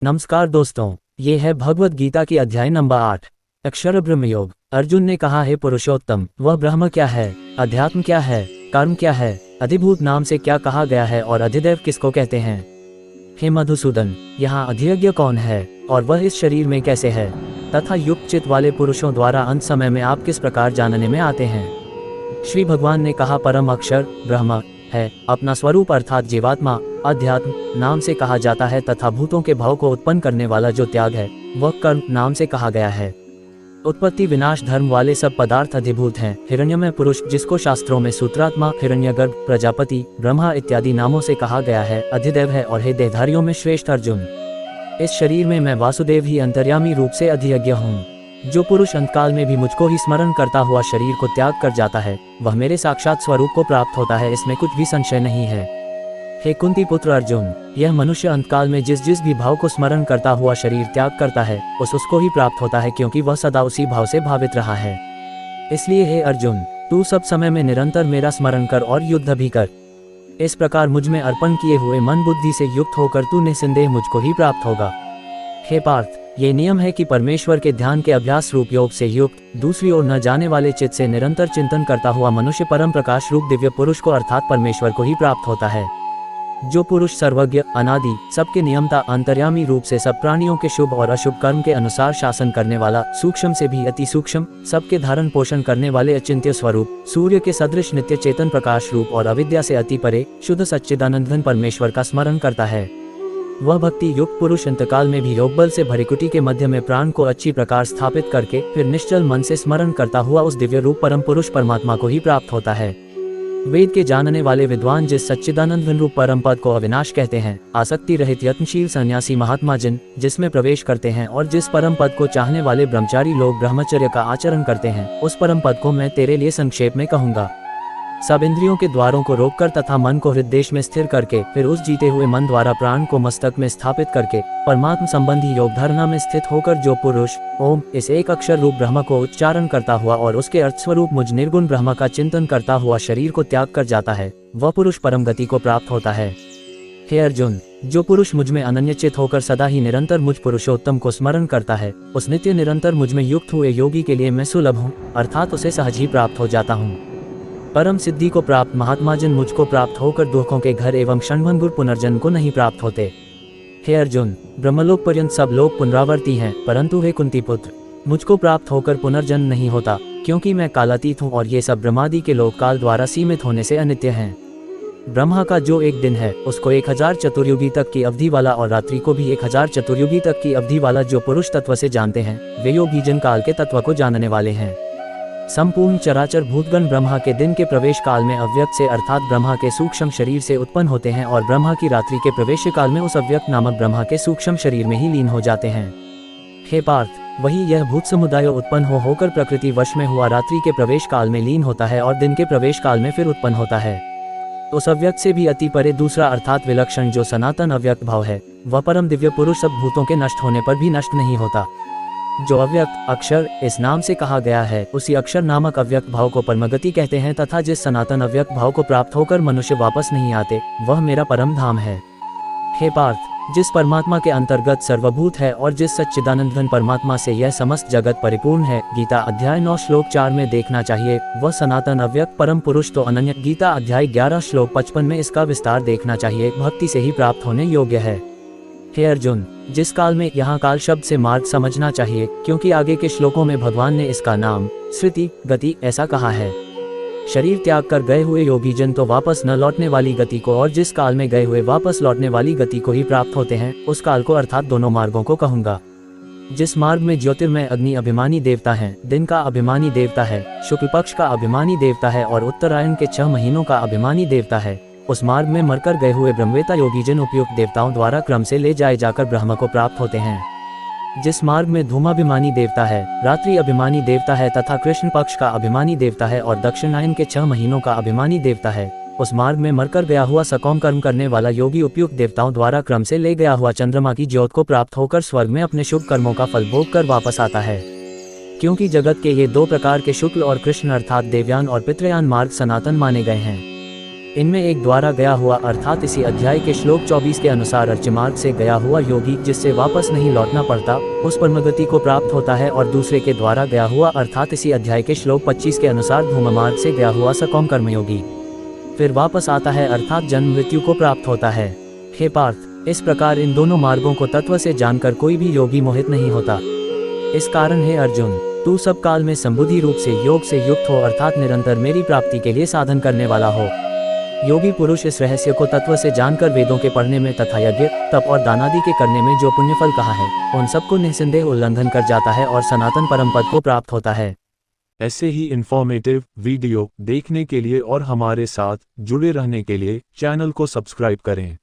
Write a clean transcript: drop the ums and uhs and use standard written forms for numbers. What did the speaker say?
नमस्कार दोस्तों, ये है भगवद गीता की अध्याय नंबर 8 अक्षर ब्रह्म योग। अर्जुन ने कहा, है पुरुषोत्तम, वह ब्रह्म क्या है, अध्यात्म क्या है, कर्म क्या है, अधिभूत नाम से क्या कहा गया है और अधिदेव किसको कहते हैं। हे मधुसूदन, यहाँ अधियज्ञ कौन है और वह इस शरीर में कैसे है, तथा युक्त चित्त वाले पुरुषों द्वारा अंत समय में आप किस प्रकार जानने में आते हैं। श्री भगवान ने कहा, परम अक्षर ब्रह्म है, अपना स्वरूप अर्थात जीवात्मा अध्यात्म नाम से कहा जाता है, तथा भूतों के भाव को उत्पन्न करने वाला जो त्याग है वह कर्म नाम से कहा गया है। उत्पत्ति विनाश धर्म वाले सब पदार्थ अधिभूत हैं। हिरण्यमय पुरुष, जिसको शास्त्रों में सूत्रात्मा, हिरण्यगर्भ, प्रजापति, ब्रह्मा इत्यादि नामों से कहा गया है, अधिदेव है। और हे देहधारियों में श्रेष्ठ अर्जुन, इस शरीर में मैं वासुदेव ही अंतर्यामी रूप से अधियज्ञ हूँ। जो पुरुष अंतकाल में भी मुझको ही स्मरण करता हुआ शरीर को त्याग कर जाता है, वह मेरे साक्षात स्वरूप को प्राप्त होता है, इसमें कुछ भी संशय नहीं है। हे कुंती पुत्र अर्जुन, यह मनुष्य अंतकाल में जिस भी भाव को स्मरण करता हुआ शरीर त्याग करता है, उसको ही प्राप्त होता है, क्योंकि वह सदा उसी भाव से भावित रहा है। इसलिए हे अर्जुन, तू सब समय में निरंतर मेरा स्मरण कर और युद्ध भी कर। इस प्रकार मुझ में अर्पण किए हुए मन बुद्धि से युक्त होकर तू निसंदेह मुझको ही प्राप्त होगा। हे पार्थ, ये नियम है कि परमेश्वर के ध्यान के अभ्यास रूप योग से युक्त दूसरी ओर न जाने वाले चित्त से निरंतर चिंतन करता हुआ मनुष्य परम प्रकाश रूप दिव्य पुरुष को अर्थात परमेश्वर को ही प्राप्त होता है। जो पुरुष सर्वज्ञ, अनादि, सबके नियमता, अंतर्यामी रूप से सब प्राणियों के शुभ और अशुभ कर्म के अनुसार शासन करने वाला, सूक्ष्म से भी अति सूक्ष्म, सबके धारण पोषण करने वाले अचिंत्य स्वरूप, सूर्य के सदृश नित्य चेतन प्रकाश रूप और अविद्या से अति परे शुद्ध सच्चिदानंद परमेश्वर का स्मरण करता है, वह भक्ति युक्त पुरुष अंतकाल में भी योग बल से भरिकुटी के मध्य में प्राण को अच्छी प्रकार स्थापित करके फिर निश्चल मन से स्मरण करता हुआ उस दिव्य रूप परम पुरुष परमात्मा को ही प्राप्त होता है। वेद के जानने वाले विद्वान जिस सच्चिदानंद रूप परम पद को अविनाश कहते हैं, आसक्ति रहित यत्नशील सन्यासी महात्मा जिन जिसमें प्रवेश करते हैं और जिस परम पद को चाहने वाले ब्रह्मचारी लोग ब्रह्मचर्य का आचरण करते हैं, उस परम पद को मैं तेरे लिए संक्षेप में कहूँगा। सब इंद्रियों के द्वारों को रोककर तथा मन को हृदय में स्थिर करके फिर उस जीते हुए मन द्वारा प्राण को मस्तक में स्थापित करके परमात्म संबंधी योग धारणा में स्थित होकर जो पुरुष ओम इस एक अक्षर रूप ब्रह्म को उच्चारण करता हुआ और उसके अर्थ स्वरूप मुझ निर्गुण ब्रह्म का चिंतन करता हुआ शरीर को त्याग कर जाता है, वह पुरुष परम गति को प्राप्त होता है। हे अर्जुन, जो पुरुष मुझ में अनन्यचित होकर सदा ही निरंतर मुझ पुरुषोत्तम को स्मरण करता है, उस नित्य निरंतर मुझ में युक्त हुए योगी के लिए मैं सुलभ हूँ, अर्थात उसे सहज ही प्राप्त हो जाता हूँ। परम सिद्धि को प्राप्त महात्मा जन मुझको प्राप्त होकर दुखों के घर एवं क्षणभंगुर पुनर्जन्म को नहीं प्राप्त होते। हे अर्जुन, ब्रह्मलोक पर्यंत सब लोग पुनरावर्ती हैं, परंतु हे कुंती पुत्र, मुझको प्राप्त होकर पुनर्जन्म नहीं होता, क्योंकि मैं कालातीत हूँ और ये सब ब्रह्मादि के लोक काल द्वारा सीमित होने से अनित्य हैं। ब्रह्मा का जो एक दिन है उसको 1000 चतुर्युगी तक की अवधि वाला और रात्रि को भी 1000 चतुर्युगी तक की अवधि वाला जो पुरुष तत्व से जानते हैं, वे योगी जन काल के तत्व को जानने वाले हैं। संपूर्ण चराचर भूतगण ब्रह्मा के दिन के प्रवेश काल में अव्यक्त से अर्थात ब्रह्मा के सूक्ष्म शरीर से उत्पन्न होते हैं और ब्रह्मा की रात्रि के प्रवेश काल में उस अव्यक्त नामक ब्रह्मा के सूक्ष्म शरीर में ही लीन हो जाते हैं। हे पार्थ, वही यह भूत समुदाय उत्पन्न होकर प्रकृति वश में हुआ रात्रि के प्रवेश काल में लीन होता है और दिन के प्रवेश काल में फिर उत्पन्न होता है। उस अव्यक्त से भी अति परे दूसरा अर्थात विलक्षण जो सनातन अव्यक्त भाव है, वह परम दिव्य पुरुष सब भूतों के नष्ट होने पर भी नष्ट नहीं होता। जो अव्यक्त अक्षर इस नाम से कहा गया है, उसी अक्षर नामक अव्यक्त भाव को परमगति कहते हैं, तथा जिस सनातन अव्यक्त भाव को प्राप्त होकर मनुष्य वापस नहीं आते, वह मेरा परम धाम है। हे पार्थ, जिस परमात्मा के अंतर्गत सर्वभूत है और जिस सच्चिदानंद घन परमात्मा से यह समस्त जगत परिपूर्ण है, गीता अध्याय 9 श्लोक 4 में देखना चाहिए, वह सनातन अव्यक्त परम पुरुष तो अनन्य गीता अध्याय 11 श्लोक 55 में इसका विस्तार देखना चाहिए, भक्ति से ही प्राप्त होने योग्य है। हे अर्जुन, जिस काल में यहाँ काल शब्द से मार्ग समझना चाहिए, क्योंकि आगे के श्लोकों में भगवान ने इसका नाम श्रुति गति ऐसा कहा है। शरीर त्याग कर गए हुए योगी जन तो वापस न लौटने वाली गति को और जिस काल में गए हुए वापस लौटने वाली गति को ही प्राप्त होते हैं, उस काल को अर्थात दोनों मार्गों को कहूँगा। जिस मार्ग में ज्योतिर्मय अग्नि अभिमानी देवता है, दिन का अभिमानी देवता है, शुक्ल पक्ष का अभिमानी देवता है और उत्तरायण के 6 महीनों का अभिमानी देवता है, उस मार्ग में मरकर गए हुए ब्रह्मवेता योगी जन उपयुक्त देवताओं द्वारा क्रम से ले जाए जाकर ब्रह्म को प्राप्त होते हैं। जिस मार्ग में धूमाभिमानी देवता है, रात्रि अभिमानी देवता है तथा कृष्ण पक्ष का अभिमानी देवता है और दक्षिणायन के 6 महीनों का अभिमानी देवता है, उस मार्ग में मरकर गया हुआ सकौम कर्म करने वाला योगी उपयुक्त देवताओं द्वारा क्रम से ले गया हुआ चंद्रमा की ज्योत को प्राप्त होकर स्वर्ग में अपने शुभ कर्मों का फल भोग कर वापस आता है। क्योंकि जगत के ये 2 प्रकार के शुक्ल और कृष्ण अर्थात देवयान और पितृयान मार्ग सनातन माने गए हैं। इनमें एक द्वारा गया हुआ अर्थात इसी अध्याय के श्लोक 24 के अनुसार अर्चमार्ग से गया हुआ योगी जिससे वापस नहीं लौटना पड़ता उस परमगति को प्राप्त होता है, और दूसरे के द्वारा गया हुआ अर्थात इसी अध्याय के श्लोक 25 के अनुसार धूम मार्ग से गया हुआ सकौम कर्मयोगी फिर वापस आता है अर्थात जन्म मृत्यु को प्राप्त होता है। हे पार्थ, इस प्रकार इन दोनों मार्गों को तत्व से जानकर कोई भी योगी मोहित नहीं होता। इस कारण हे अर्जुन, तू सब काल में संबुद्धि रूप से योग से युक्त हो अर्थात निरंतर मेरी प्राप्ति के लिए साधन करने वाला हो। योगी पुरुष इस रहस्य को तत्व से जानकर वेदों के पढ़ने में तथा यज्ञ तप और दानादि के करने में जो पुण्यफल कहा है उन सबको निस्संदेह उल्लंघन कर जाता है और सनातन परम पद को प्राप्त होता है। ऐसे ही इंफॉर्मेटिव वीडियो देखने के लिए और हमारे साथ जुड़े रहने के लिए चैनल को सब्सक्राइब करें।